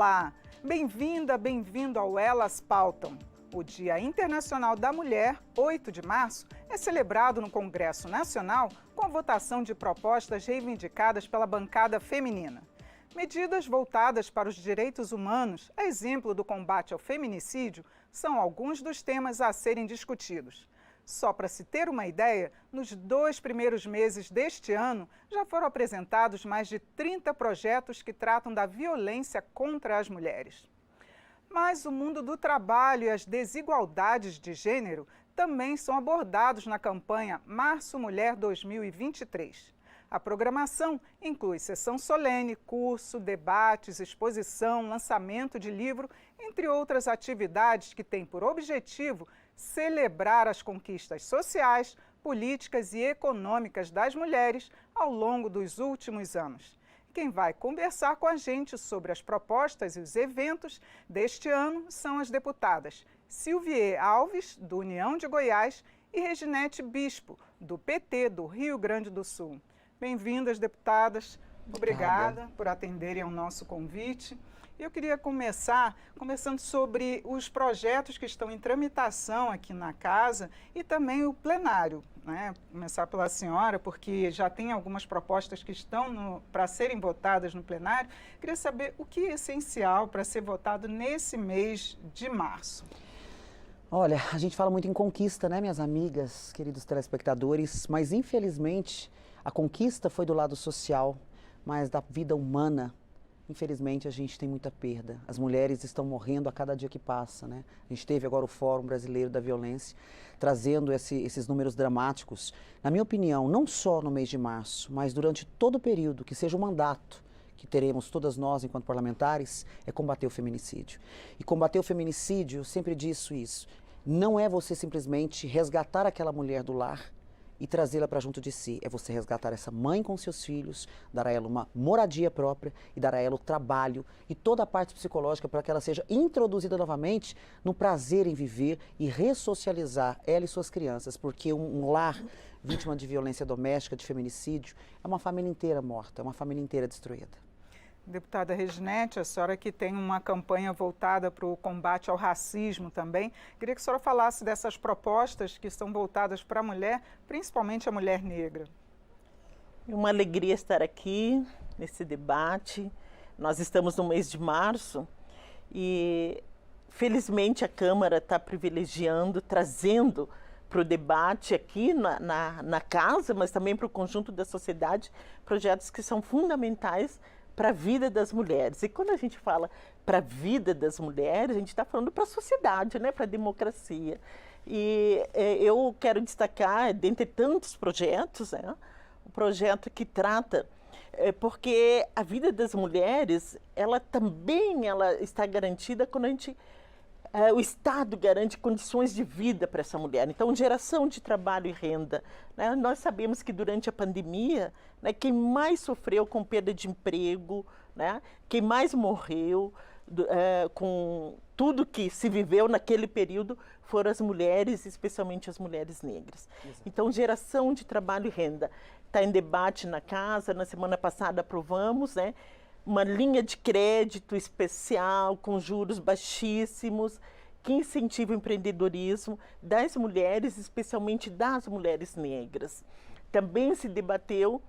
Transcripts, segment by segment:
Olá, bem-vinda, bem-vindo ao Elas Pautam. O Dia Internacional da Mulher, 8 de março, é celebrado no Congresso Nacional com a votação de propostas reivindicadas pela bancada feminina. Medidas voltadas para os direitos humanos, a exemplo do combate ao feminicídio, são alguns dos temas a serem discutidos. Só para se ter uma ideia, nos 2 primeiros meses deste ano, já foram apresentados mais de 30 projetos que tratam da violência contra as mulheres. Mas o mundo do trabalho e as desigualdades de gênero também são abordados na campanha Março Mulher 2023. A programação inclui sessão solene, curso, debates, exposição, lançamento de livro, entre outras atividades que têm por objetivo celebrar as conquistas sociais, políticas e econômicas das mulheres ao longo dos últimos anos. Quem vai conversar com a gente sobre as propostas e os eventos deste ano são as deputadas Silviê Alves, do União de Goiás, e Reginete Bispo, do PT do Rio Grande do Sul. Bem-vindas, deputadas. Obrigada por atenderem ao nosso convite. Eu queria começar conversando sobre os projetos que estão em tramitação aqui na casa e também o plenário, né? Começar pela senhora, porque já tem algumas propostas que estão para serem votadas no plenário. Queria saber o que é essencial para ser votado nesse mês de março. Olha, a gente fala muito em conquista, né, minhas amigas, queridos telespectadores, mas infelizmente a conquista foi do lado social, mas da vida humana, infelizmente, a gente tem muita perda. As mulheres estão morrendo a cada dia que passa, né? A gente teve agora o Fórum Brasileiro da Violência, trazendo esses números dramáticos. Na minha opinião, não só no mês de março, mas durante todo o período, que seja o mandato que teremos todas nós, enquanto parlamentares, é combater o feminicídio. E combater o feminicídio, eu sempre disse isso, não é você simplesmente resgatar aquela mulher do lar e trazê-la para junto de si. É você resgatar essa mãe com seus filhos, dar a ela uma moradia própria e dar a ela o trabalho e toda a parte psicológica para que ela seja introduzida novamente no prazer em viver e ressocializar ela e suas crianças, porque um lar vítima de violência doméstica, de feminicídio, é uma família inteira morta, é uma família inteira destruída. Deputada Reginete, a senhora que tem uma campanha voltada para o combate ao racismo também, queria que a senhora falasse dessas propostas que estão voltadas para a mulher, principalmente a mulher negra. É uma alegria estar aqui nesse debate. Nós estamos no mês de março e felizmente a Câmara está privilegiando, trazendo para o debate aqui na casa, mas também para o conjunto da sociedade, projetos que são fundamentais para a vida das mulheres. E quando a gente fala para a vida das mulheres, a gente está falando para a sociedade, né? Para a democracia. E eu quero destacar, dentre tantos projetos, né? Um projeto que trata, porque a vida das mulheres, ela também está garantida quando a gente o Estado garante condições de vida para essa mulher. Então, geração de trabalho e renda. Né? Nós sabemos que durante a pandemia, né, quem mais sofreu com perda de emprego, né, quem mais morreu com tudo que se viveu naquele período foram as mulheres, especialmente as mulheres negras. Exato. Então, geração de trabalho e renda. Está em debate na casa, na semana passada aprovamos, né, uma linha de crédito especial com juros baixíssimos que incentiva o empreendedorismo das mulheres, especialmente das mulheres negras. Também se debateu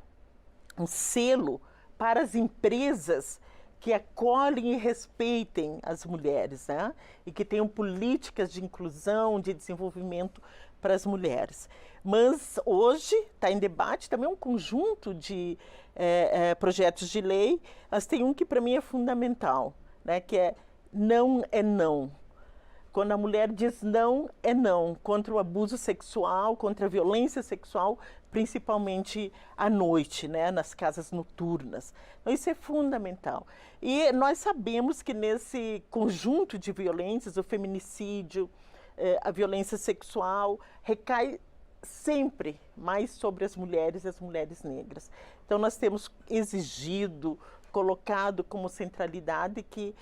um selo para as empresas que acolhem e respeitem as mulheres, né? E que tenham políticas de inclusão, de desenvolvimento para as mulheres. Mas hoje está em debate também um conjunto de projetos de lei, mas tem um que para mim é fundamental, né? Que é não é não. Quando a mulher diz não, é não, contra o abuso sexual, contra a violência sexual, principalmente à noite, né, nas casas noturnas. Então, isso é fundamental. E nós sabemos que nesse conjunto de violências, o feminicídio, a violência sexual, recai sempre mais sobre as mulheres e as mulheres negras. Então, nós temos exigido, colocado como centralidade que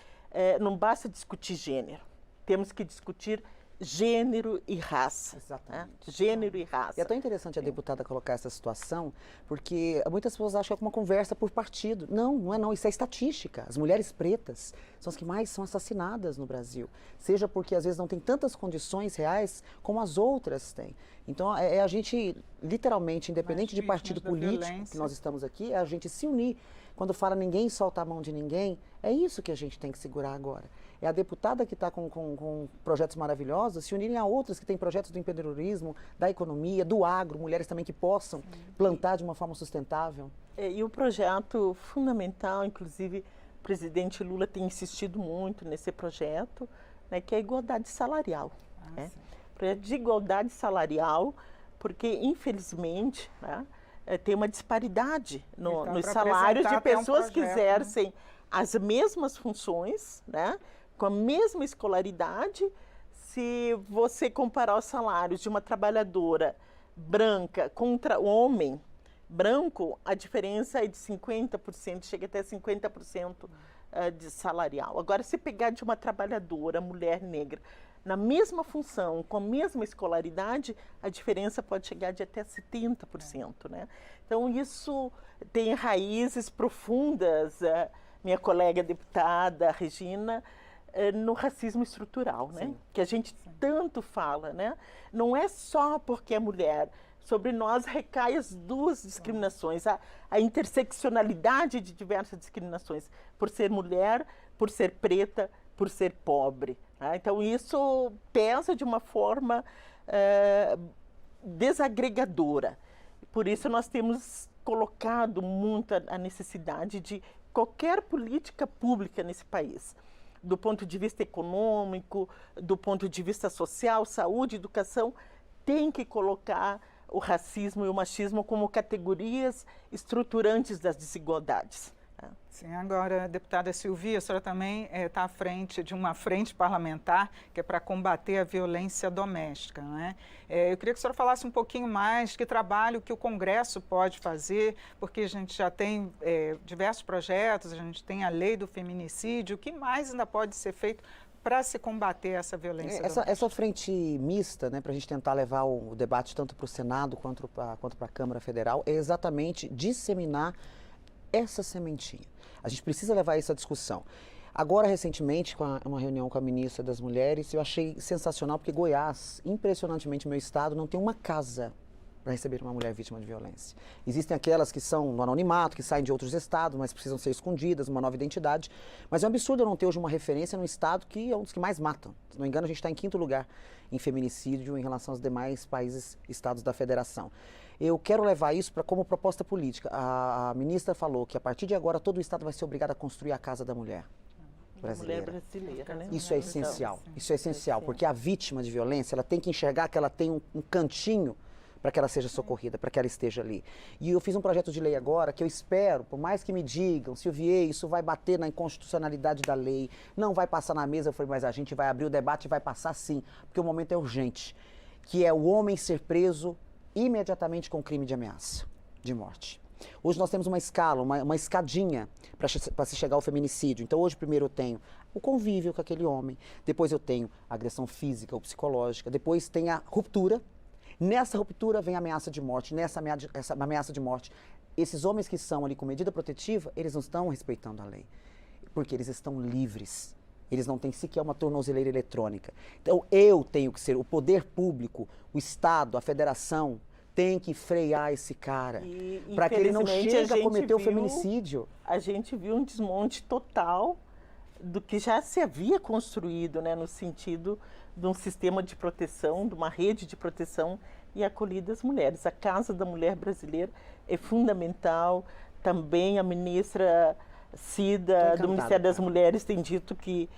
não basta discutir gênero. Temos que discutir gênero e raça. Exatamente. Né? Gênero e raça. E é tão interessante a deputada colocar essa situação, porque muitas pessoas acham que é uma conversa por partido. Não, não é não, isso é estatística. As mulheres pretas são as que mais são assassinadas no Brasil, seja porque às vezes não tem tantas condições reais como as outras têm. Então é a gente, literalmente, independente de partido político que nós estamos aqui, é a gente se unir. Quando fala ninguém solta a mão de ninguém, é isso que a gente tem que segurar agora. É a deputada que está com projetos maravilhosos se unirem a outras que têm projetos do empreendedorismo, da economia, do agro, mulheres também que possam plantar de uma forma sustentável. E o projeto fundamental, inclusive, o presidente Lula tem insistido muito nesse projeto, né, que é a igualdade salarial. Né? Projeto de igualdade salarial, porque, infelizmente, né, tem uma disparidade nos salários de pessoas que exercem as mesmas funções, né, com a mesma escolaridade. Se você comparar os salários de uma trabalhadora branca contra o homem branco, a diferença é de 50%, chega até 50% de salarial. Agora, se pegar de uma trabalhadora, mulher negra, na mesma função, com a mesma escolaridade, a diferença pode chegar de até 70%. Né? Então, isso tem raízes profundas, minha colega deputada Regina, no racismo estrutural, né? Que a gente tanto fala. Né? Não é só porque é mulher, sobre nós recai as duas discriminações, a interseccionalidade de diversas discriminações, por ser mulher, por ser preta, por ser pobre. Né? Então, isso pesa de uma forma desagregadora. Por isso, nós temos colocado muito a necessidade de qualquer política pública nesse país, do ponto de vista econômico, do ponto de vista social, saúde, educação, tem que colocar o racismo e o machismo como categorias estruturantes das desigualdades. Sim, agora, deputada Silvia, a senhora também está à frente de uma frente parlamentar que é para combater a violência doméstica, não é? Eu queria que a senhora falasse um pouquinho mais que trabalho que o Congresso pode fazer, porque a gente já tem diversos projetos, a gente tem a lei do feminicídio, o que mais ainda pode ser feito para se combater essa violência doméstica? Essa frente mista, né, para a gente tentar levar o debate tanto para o Senado quanto para a Câmara Federal, é exatamente disseminar essa sementinha. A gente precisa levar essa discussão. Agora, recentemente, com uma reunião com a ministra das Mulheres, eu achei sensacional, porque Goiás, impressionantemente, meu estado, não tem uma casa para receber uma mulher vítima de violência. Existem aquelas que são no anonimato, que saem de outros estados, mas precisam ser escondidas, uma nova identidade. Mas é um absurdo eu não ter hoje uma referência num estado que é um dos que mais matam. Se não me engano, a gente está em 5º lugar em feminicídio em relação aos demais países, estados da federação. Eu quero levar isso como proposta política. A ministra falou que a partir de agora todo o estado vai ser obrigado a construir a Casa da Mulher brasileira. Mulher brasileira, né? Isso é essencial. Isso é essencial, porque a vítima de violência, ela tem que enxergar que ela tem um cantinho para que ela seja socorrida, para que ela esteja ali. E eu fiz um projeto de lei agora que eu espero, por mais que me digam, Silvia, isso vai bater na inconstitucionalidade da lei, não vai passar na mesa. Eu falei, mas a gente vai abrir o debate e vai passar sim, porque o momento é urgente, que é o homem ser preso imediatamente com crime de ameaça de morte. Hoje nós temos uma escala, uma escadinha para se chegar ao feminicídio. Então hoje primeiro eu tenho o convívio com aquele homem, depois eu tenho a agressão física ou psicológica, depois tem a ruptura. Nessa ruptura vem a ameaça de morte, essa ameaça de morte. Esses homens que são ali com medida protetiva, eles não estão respeitando a lei, porque eles estão livres. Eles não têm sequer uma tornozeleira eletrônica. Então, eu tenho que ser, o poder público, o Estado, a federação, tem que frear esse cara, para que ele não chegue a cometer o feminicídio. A gente viu um desmonte total do que já se havia construído, né, no sentido de um sistema de proteção, de uma rede de proteção e acolhida às mulheres. A Casa da Mulher Brasileira é fundamental. Também a ministra Cida, do Ministério das Mulheres, tem dito que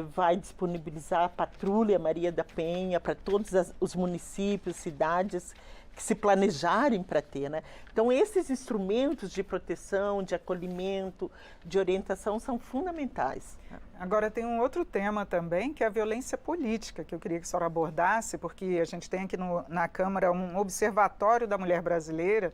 vai disponibilizar a Patrulha Maria da Penha para todos os municípios, cidades que se planejarem para ter, né? Então, esses instrumentos de proteção, de acolhimento, de orientação são fundamentais. Agora, tem um outro tema também, que é a violência política, que eu queria que a senhora abordasse, porque a gente tem aqui na Câmara um observatório da mulher brasileira,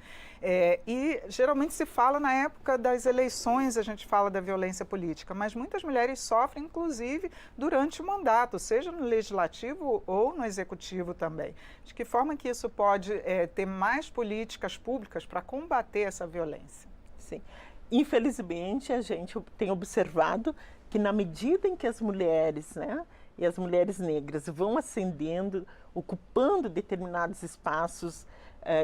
e geralmente se fala na época das eleições, a gente fala da violência política, mas muitas mulheres sofrem, inclusive, durante o mandato, seja no legislativo ou no executivo também. De que forma que isso pode ter mais políticas públicas para combater essa violência? Sim. Infelizmente, a gente tem observado que na medida em que as mulheres, né, e as mulheres negras vão ascendendo, ocupando determinados espaços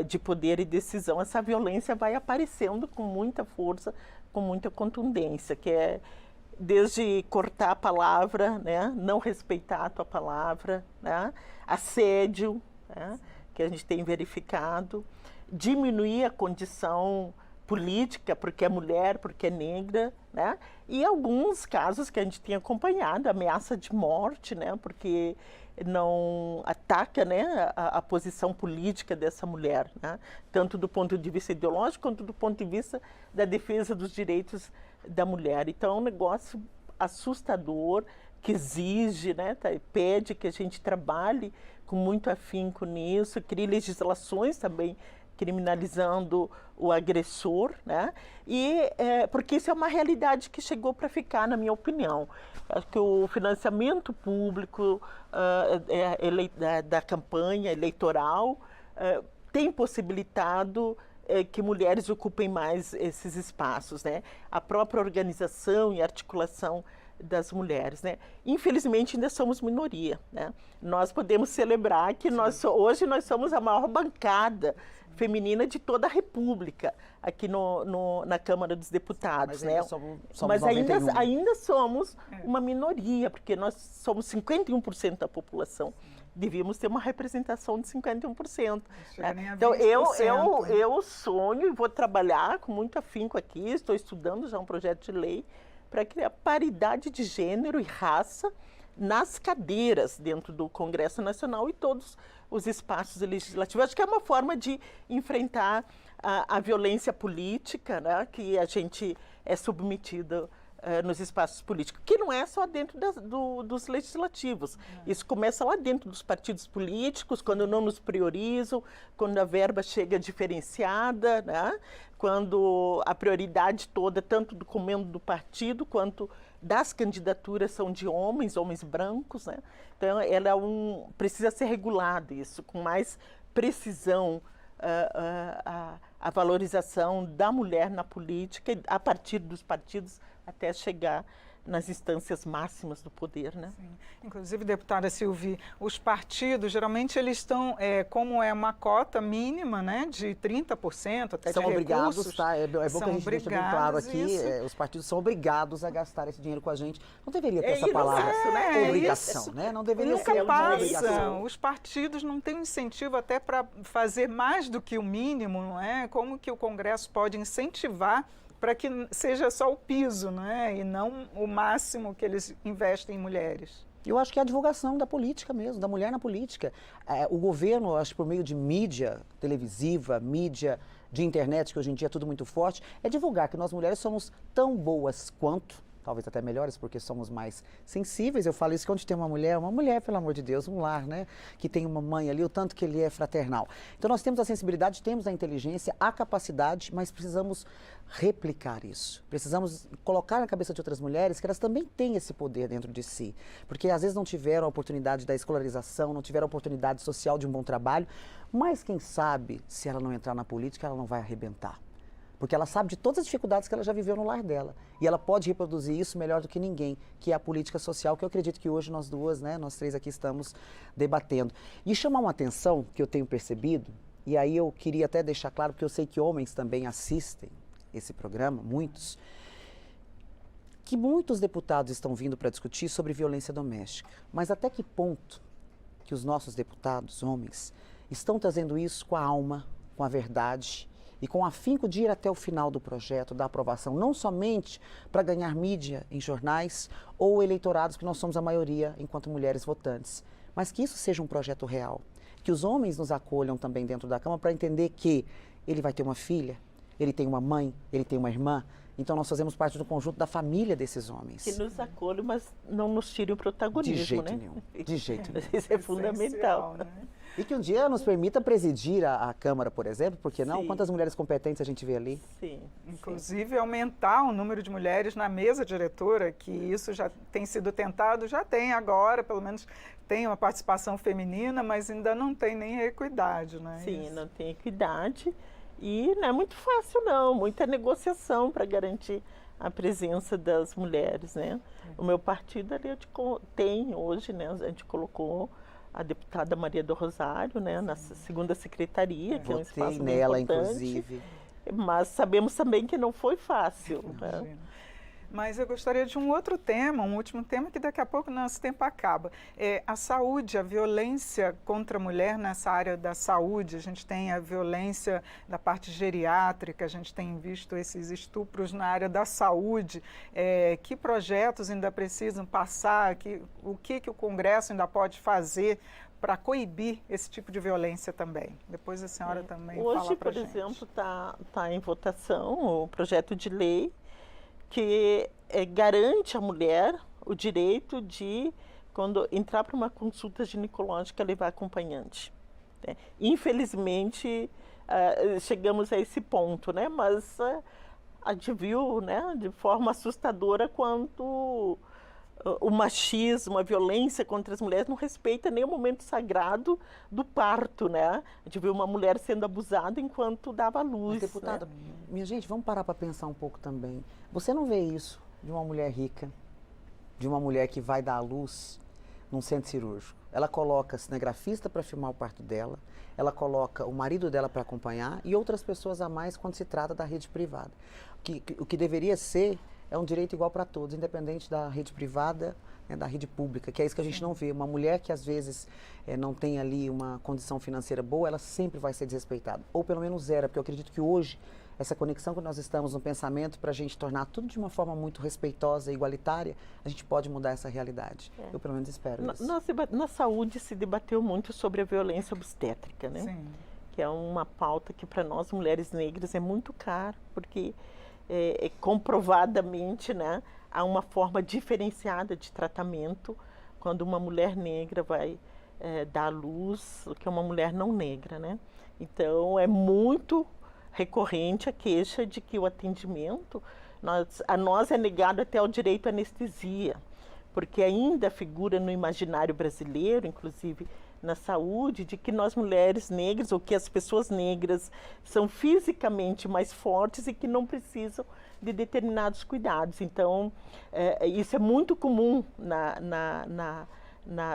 de poder e decisão, essa violência vai aparecendo com muita força, com muita contundência, que é desde cortar a palavra, né, não respeitar a tua palavra, né, assédio, né, que a gente tem verificado, diminuir a condição política, porque é mulher, porque é negra, né? E alguns casos que a gente tem acompanhado, ameaça de morte, né? Porque não ataca, né, a posição política dessa mulher, né? Tanto do ponto de vista ideológico, quanto do ponto de vista da defesa dos direitos da mulher. Então, é um negócio assustador, que exige, né, pede que a gente trabalhe com muito afinco nisso, crie legislações também criminalizando o agressor, né? E porque isso é uma realidade que chegou para ficar, na minha opinião. Acho que o financiamento público da campanha eleitoral tem possibilitado que mulheres ocupem mais esses espaços, né? A própria organização e articulação das mulheres, né? Infelizmente ainda somos minoria, né? Nós podemos celebrar que hoje nós somos a maior bancada feminina de toda a República, aqui na Câmara dos Deputados, mas né? Mas ainda somos uma minoria, porque nós somos 51% da população. Devíamos ter uma representação de 51%. Né? Então, eu sonho e vou trabalhar com muito afinco aqui, estou estudando já um projeto de lei para criar paridade de gênero e raça nas cadeiras dentro do Congresso Nacional e todos os espaços legislativos. Acho que é uma forma de enfrentar a violência política, né, que a gente é submetido nos espaços políticos, que não é só dentro dos legislativos. Isso começa lá dentro dos partidos políticos, quando não nos priorizam, quando a verba chega diferenciada, né? Quando a prioridade toda, tanto do comando do partido, quanto das candidaturas são de homens brancos, né? Então, ela precisa ser regulado isso, com mais precisão, a valorização da mulher na política, a partir dos partidos, até chegar nas instâncias máximas do poder, né? Sim. Inclusive, deputada Sylvie, os partidos, geralmente, eles estão, como é uma cota mínima, né, de 30%, até são de obrigados, recursos. tá? É bom que a gente deixe bem claro aqui, os partidos são obrigados a gastar esse dinheiro com a gente. Não deveria ter essa palavra obrigação, né? Não deveria ser uma obrigação. Os partidos não têm incentivo até para fazer mais do que o mínimo, não é? Como que o Congresso pode incentivar para que seja só o piso, né? E não o máximo que eles investem em mulheres? Eu acho que é a divulgação da política mesmo, da mulher na política. O governo, acho que por meio de mídia televisiva, mídia de internet, que hoje em dia é tudo muito forte, é divulgar que nós mulheres somos tão boas quanto, talvez até melhores, porque somos mais sensíveis. Eu falo isso que onde tem uma mulher, pelo amor de Deus, um lar, né? Que tem uma mãe ali, o tanto que ele é fraternal. Então nós temos a sensibilidade, temos a inteligência, a capacidade, mas precisamos replicar isso. Precisamos colocar na cabeça de outras mulheres que elas também têm esse poder dentro de si. Porque às vezes não tiveram a oportunidade da escolarização, não tiveram a oportunidade social de um bom trabalho, mas quem sabe, se ela não entrar na política, ela não vai arrebentar. Porque ela sabe de todas as dificuldades que ela já viveu no lar dela. E ela pode reproduzir isso melhor do que ninguém, que é a política social, que eu acredito que hoje nós duas, né, nós três aqui estamos debatendo. E chamar uma atenção que eu tenho percebido, e aí eu queria até deixar claro, porque eu sei que homens também assistem esse programa, muitos, que muitos deputados estão vindo para discutir sobre violência doméstica. Mas até que ponto que os nossos deputados, homens, estão trazendo isso com a alma, com a verdade, e com afinco de ir até o final do projeto, da aprovação, não somente para ganhar mídia em jornais ou eleitorados, que nós somos a maioria enquanto mulheres votantes, mas que isso seja um projeto real. que os homens nos acolham também dentro da Câmara para entender que ele vai ter uma filha, ele tem uma mãe, ele tem uma irmã. Então, nós fazemos parte do conjunto da família desses homens. Que nos acolham, mas não nos tirem o protagonismo, De jeito né? nenhum, de jeito nenhum. Isso é fundamental. Né? E que um dia nos permita presidir a Câmara, por exemplo, porque não? Sim. Quantas mulheres competentes a gente vê ali? Sim. Inclusive, aumentar o número de mulheres na mesa diretora, que isso já tem sido tentado, já tem agora, pelo menos tem uma participação feminina, mas ainda não tem nem equidade, né? Sim, Isso. não tem equidade. E não é muito fácil, não. Muita negociação para garantir a presença das mulheres, né? O meu partido ali tem hoje, né? A gente colocou a deputada Maria do Rosário, né? Na segunda secretaria, que é um espaço Votei bem nela, importante. inclusive. Mas sabemos também que não foi fácil. Né? Imagina. Mas eu gostaria de um outro tema, um último tema, que daqui a pouco nosso tempo acaba. É a saúde, a violência contra a mulher nessa área da saúde. A gente tem a violência da parte geriátrica, a gente tem visto esses estupros na área da saúde. Que projetos ainda precisam passar? O que o Congresso ainda pode fazer para coibir esse tipo de violência também? Depois a senhora também fala Hoje, para a por gente. exemplo, está em votação o projeto de lei que garante à mulher o direito de, quando entrar para uma consulta ginecológica, levar acompanhante. Né? Infelizmente, chegamos a esse ponto, né? Mas a gente viu, né, de forma assustadora quanto o machismo, a violência contra as mulheres não respeita nem o momento sagrado do parto, né? A gente viu uma mulher sendo abusada enquanto dava luz. Mas, deputada, né? minha gente, vamos parar para pensar um pouco também. Você não vê isso de uma mulher rica, de uma mulher que vai dar à luz num centro cirúrgico. Ela coloca cinegrafista para filmar o parto dela, ela coloca o marido dela para acompanhar e outras pessoas a mais quando se trata da rede privada. O que deveria ser é um direito igual para todos, independente da rede privada, né, da rede pública, que é isso que a gente não vê. Uma mulher que às vezes não tem ali uma condição financeira boa, ela sempre vai ser desrespeitada, ou pelo menos zero, porque eu acredito que hoje essa conexão que nós estamos no pensamento para a gente tornar tudo de uma forma muito respeitosa e igualitária, a gente pode mudar essa realidade. Eu pelo menos espero isso. Na saúde se debateu muito sobre a violência obstétrica, né? Sim. Que é uma pauta que para nós mulheres negras é muito cara, porque comprovadamente, né, há uma forma diferenciada de tratamento quando uma mulher negra vai dar à luz do que uma mulher não negra, né? Então é muito recorrente a queixa de que o atendimento, a nós é negado até o direito à anestesia, porque ainda figura no imaginário brasileiro, inclusive na saúde, de que nós mulheres negras, ou que as pessoas negras são fisicamente mais fortes e que não precisam de determinados cuidados. Então, isso é muito comum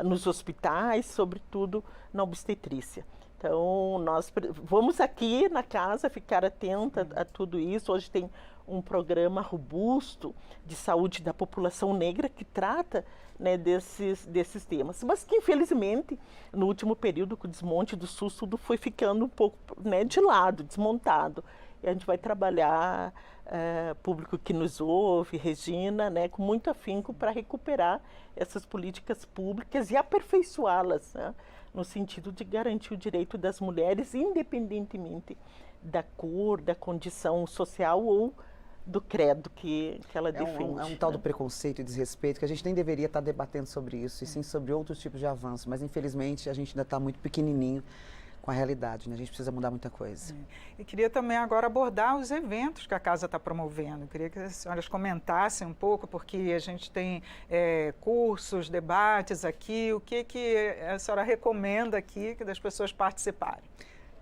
nos hospitais, sobretudo na obstetrícia. Então, nós vamos aqui na casa ficar atenta a tudo isso. Hoje tem um programa robusto de saúde da população negra que trata, né, desses temas. Mas que, infelizmente, no último período, com o desmonte do SUS, tudo foi ficando um pouco, né, de lado, desmontado. E a gente vai trabalhar, público que nos ouve, Regina, né, com muito afinco para recuperar essas políticas públicas e aperfeiçoá-las, né, no sentido de garantir o direito das mulheres, independentemente da cor, da condição social ou do credo que ela defende. É um tal do preconceito e desrespeito que a gente nem deveria estar debatendo sobre isso, e sim sobre outros tipos de avanços. Mas, infelizmente, a gente ainda está muito pequenininho com a realidade, né? A gente precisa mudar muita coisa. E queria também agora abordar os eventos que a Casa está promovendo. Queria que as senhoras comentassem um pouco, porque a gente tem cursos, debates aqui. O que a senhora recomenda aqui que das pessoas participarem?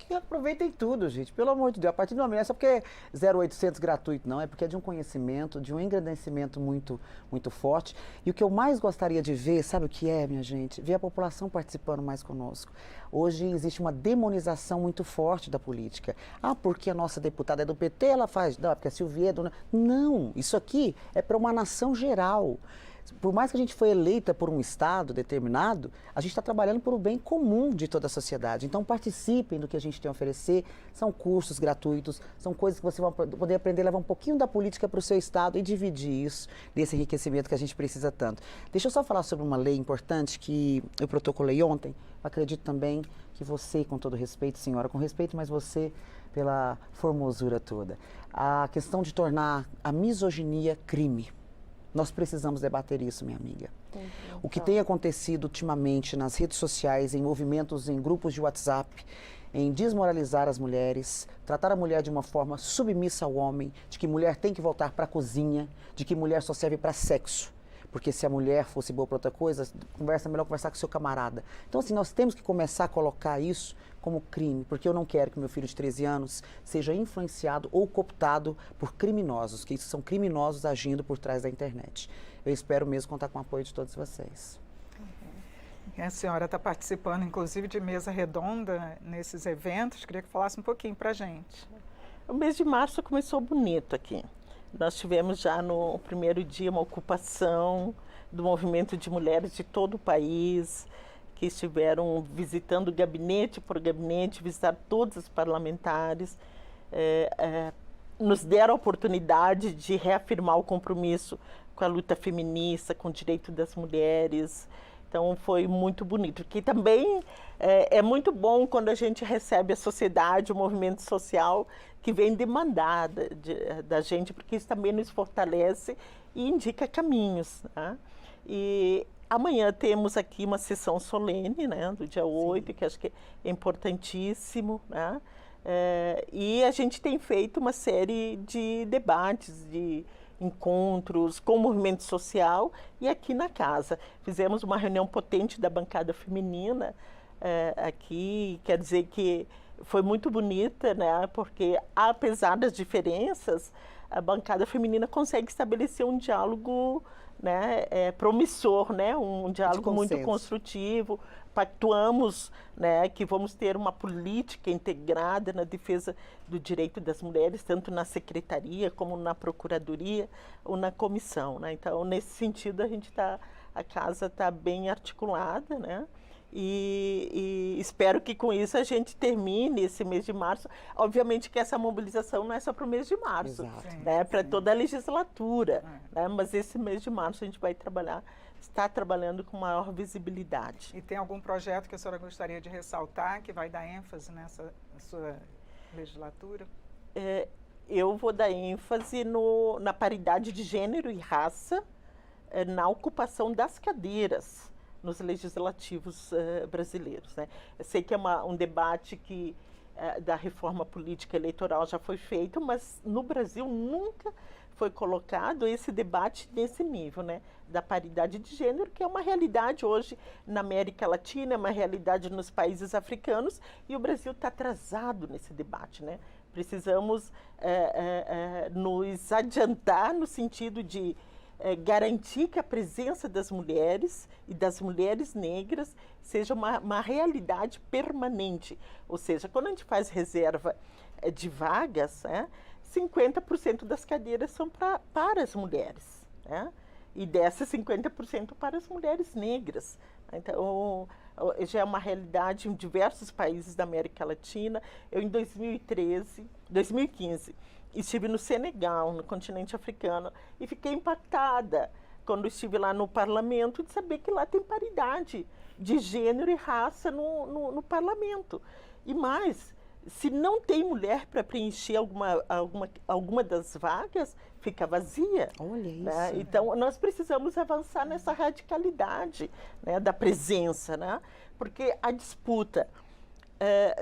Que aproveitem tudo, gente, pelo amor de Deus. A partir do momento, não é só porque é 0800 gratuito, não, é porque é de um conhecimento, de um engrandecimento muito, muito forte. E o que eu mais gostaria de ver, sabe o que é, minha gente? Ver a população participando mais conosco. Hoje existe uma demonização muito forte da política. Ah, porque a nossa deputada é do PT, ela faz. Não, porque a Silvia é do... Não, isso aqui é para uma nação geral. Por mais que a gente foi eleita por um Estado determinado, a gente está trabalhando por o bem comum de toda a sociedade. Então participem do que a gente tem a oferecer, são cursos gratuitos, são coisas que você vai poder aprender a levar um pouquinho da política para o seu Estado e dividir isso, desse enriquecimento que a gente precisa tanto. Deixa eu só falar sobre uma lei importante que eu protocolei ontem, acredito também que você, com todo respeito, senhora, com respeito, mas você pela formosura toda, a questão de tornar a misoginia crime. Nós precisamos debater isso, minha amiga. O que tem acontecido ultimamente nas redes sociais, em movimentos, em grupos de WhatsApp, em desmoralizar as mulheres, tratar a mulher de uma forma submissa ao homem, de que mulher tem que voltar para a cozinha, de que mulher só serve para sexo. Porque se a mulher fosse boa para outra coisa, melhor conversar com seu camarada. Então, assim, nós temos que começar a colocar isso como crime, porque eu não quero que meu filho de 13 anos seja influenciado ou cooptado por criminosos, que isso são criminosos agindo por trás da internet. Eu espero mesmo contar com o apoio de todos vocês. A senhora está participando, inclusive, de mesa redonda nesses eventos. Queria que falasse um pouquinho para a gente. O mês de março começou bonito aqui. Nós tivemos já no primeiro dia uma ocupação do movimento de mulheres de todo o país, que estiveram visitando gabinete por gabinete, visitar todos os parlamentares, nos deram a oportunidade de reafirmar o compromisso com a luta feminista, com o direito das mulheres. Então foi muito bonito, que também é muito bom quando a gente recebe a sociedade, o movimento social que vem demandar da gente, porque isso também nos fortalece e indica caminhos. Né? E amanhã temos aqui uma sessão solene, né, do dia 8, Sim. que acho que é importantíssimo. Né? E a gente tem feito uma série de debates, de encontros com o movimento social e aqui na casa. Fizemos uma reunião potente da bancada feminina aqui, quer dizer que foi muito bonita, né? Porque apesar das diferenças, a bancada feminina consegue estabelecer um diálogo, né, promissor, né? Um diálogo muito construtivo. Pactuamos, né, que vamos ter uma política integrada na defesa do direito das mulheres, tanto na secretaria como na procuradoria ou na comissão. Né? Então, nesse sentido, a casa está bem articulada, né? E espero que com isso a gente termine esse mês de março. Obviamente que essa mobilização não é só para o mês de março, né? Para toda a legislatura. Né? Mas esse mês de março a gente vai está trabalhando com maior visibilidade. E tem algum projeto que a senhora gostaria de ressaltar, que vai dar ênfase na sua legislatura? Eu vou dar ênfase na paridade de gênero e raça na ocupação das cadeiras nos legislativos brasileiros. Né? Eu sei que é um debate que da reforma política eleitoral já foi feito, mas no Brasil nunca foi colocado esse debate nesse nível, né? Da paridade de gênero, que é uma realidade hoje na América Latina, é uma realidade nos países africanos, e o Brasil está atrasado nesse debate. Né? Precisamos nos adiantar no sentido de garantir que a presença das mulheres e das mulheres negras seja uma realidade permanente. Ou seja, quando a gente faz reserva de vagas, 50% das cadeiras são para as mulheres, né? E dessas 50% para as mulheres negras. Então, já é uma realidade em diversos países da América Latina. Eu, em 2015, estive no Senegal, no continente africano, e fiquei impactada quando estive lá no parlamento de saber que lá tem paridade de gênero e raça no parlamento. E mais, se não tem mulher para preencher alguma das vagas, fica vazia. Olha isso. Né? Então, nós precisamos avançar nessa radicalidade, né, da presença, né? Porque a disputa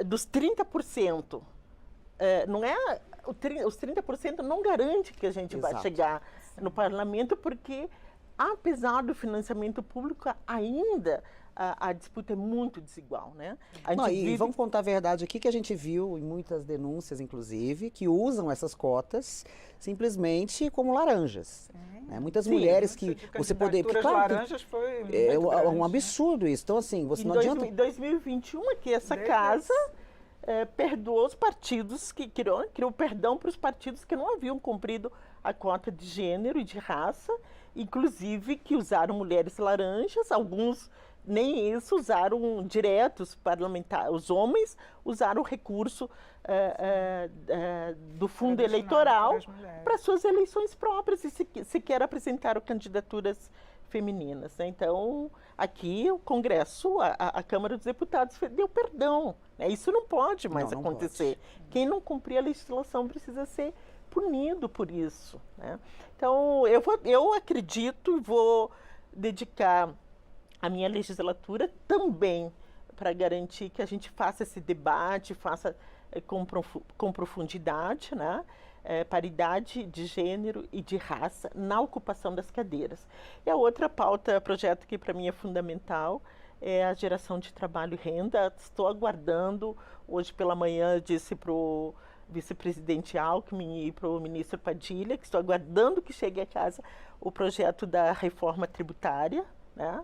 dos 30%, não é... Os 30% não garante que a gente vai chegar no parlamento, porque, apesar do financiamento público, ainda a disputa é muito desigual, né? Vamos contar a verdade aqui, que a gente viu em muitas denúncias, inclusive, que usam essas cotas simplesmente como laranjas. Né? Muitas mulheres que você poder... Claro, laranjas foi muito grande, um absurdo isso. Então, assim, você não adianta... Em 2021, aqui, essa casa... perdoou os partidos que criou perdão para os partidos que não haviam cumprido a cota de gênero e de raça, inclusive que usaram mulheres laranjas, alguns nem isso usaram diretos parlamentares, os homens usaram o recurso do fundo eleitoral para suas eleições próprias e sequer apresentaram candidaturas femininas, né? Então, aqui o Congresso, a Câmara dos Deputados deu perdão, né? Isso não pode mais acontecer. Pode. Quem não cumprir a legislação precisa ser punido por isso, né? Então, eu acredito e vou dedicar a minha legislatura também para garantir que a gente faça esse debate, faça com profundidade, né? Paridade de gênero e de raça na ocupação das cadeiras. E a outra pauta, projeto que para mim é fundamental, é a geração de trabalho e renda. Estou aguardando, hoje pela manhã disse para o vice-presidente Alckmin e para o ministro Padilha, que estou aguardando que chegue a casa o projeto da reforma tributária, né?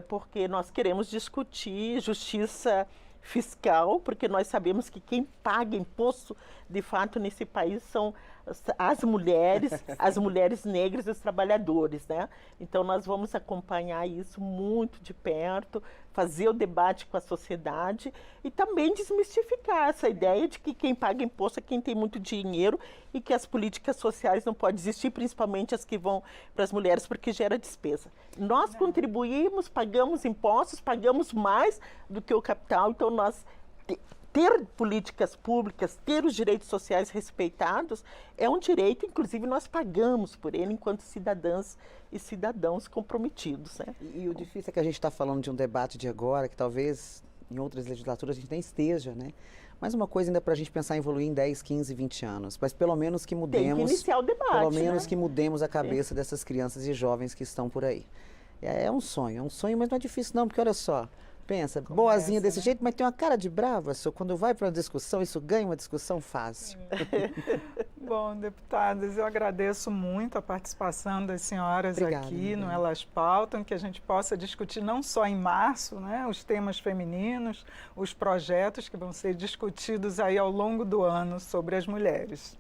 Porque nós queremos discutir justiça fiscal, porque nós sabemos que quem paga imposto, de fato, nesse país são as mulheres negras e os trabalhadores, né? Então, nós vamos acompanhar isso muito de perto, fazer o debate com a sociedade e também desmistificar essa ideia de que quem paga imposto é quem tem muito dinheiro e que as políticas sociais não podem existir, principalmente as que vão para as mulheres, porque gera despesa. Nós contribuímos, pagamos impostos, pagamos mais do que o capital, então nós ter políticas públicas, ter os direitos sociais respeitados, é um direito, inclusive nós pagamos por ele enquanto cidadãs e cidadãos comprometidos, né? E o difícil é que a gente está falando de um debate de agora, que talvez em outras legislaturas a gente nem esteja, né? Mas uma coisa ainda para a gente pensar em evoluir em 10, 15, 20 anos. Mas pelo menos que mudemos... Tem que iniciar o debate, pelo menos, né? Que mudemos a cabeça dessas crianças e jovens que estão por aí. É um sonho, mas não é difícil não, porque olha só... Pensa, boazinha desse jeito, mas tem uma cara de brava, só quando vai para uma discussão, isso ganha uma discussão fácil. Bom, deputadas, eu agradeço muito a participação das senhoras aqui no Elas Pautam, que a gente possa discutir não só em março, né, os temas femininos, os projetos que vão ser discutidos aí ao longo do ano sobre as mulheres.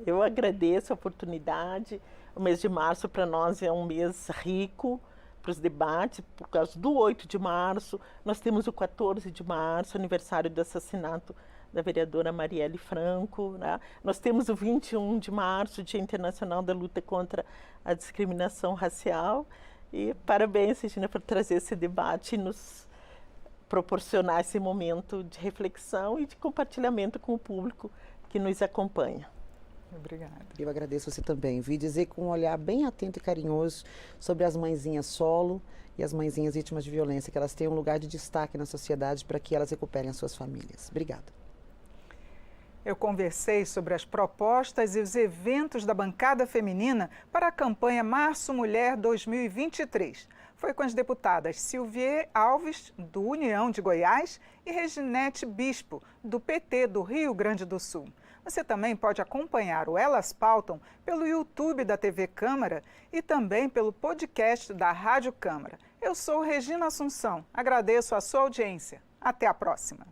Eu agradeço a oportunidade. O mês de março para nós é um mês rico para os debates, por causa do 8 de março, nós temos o 14 de março, aniversário do assassinato da vereadora Marielle Franco, né? Nós temos o 21 de março, Dia Internacional da Luta contra a Discriminação Racial, e parabéns, Regina, por trazer esse debate e nos proporcionar esse momento de reflexão e de compartilhamento com o público que nos acompanha. Obrigada. Eu agradeço você também. Vi dizer com um olhar bem atento e carinhoso sobre as mãezinhas solo e as mãezinhas vítimas de violência, que elas tenham um lugar de destaque na sociedade para que elas recuperem as suas famílias. Obrigada. Eu conversei sobre as propostas e os eventos da bancada feminina para a campanha Março Mulher 2023. Foi com as deputadas Silvie Alves, do União de Goiás, e Reginete Bispo, do PT do Rio Grande do Sul. Você também pode acompanhar o Elas Pautam pelo YouTube da TV Câmara e também pelo podcast da Rádio Câmara. Eu sou Regina Assunção. Agradeço a sua audiência. Até a próxima.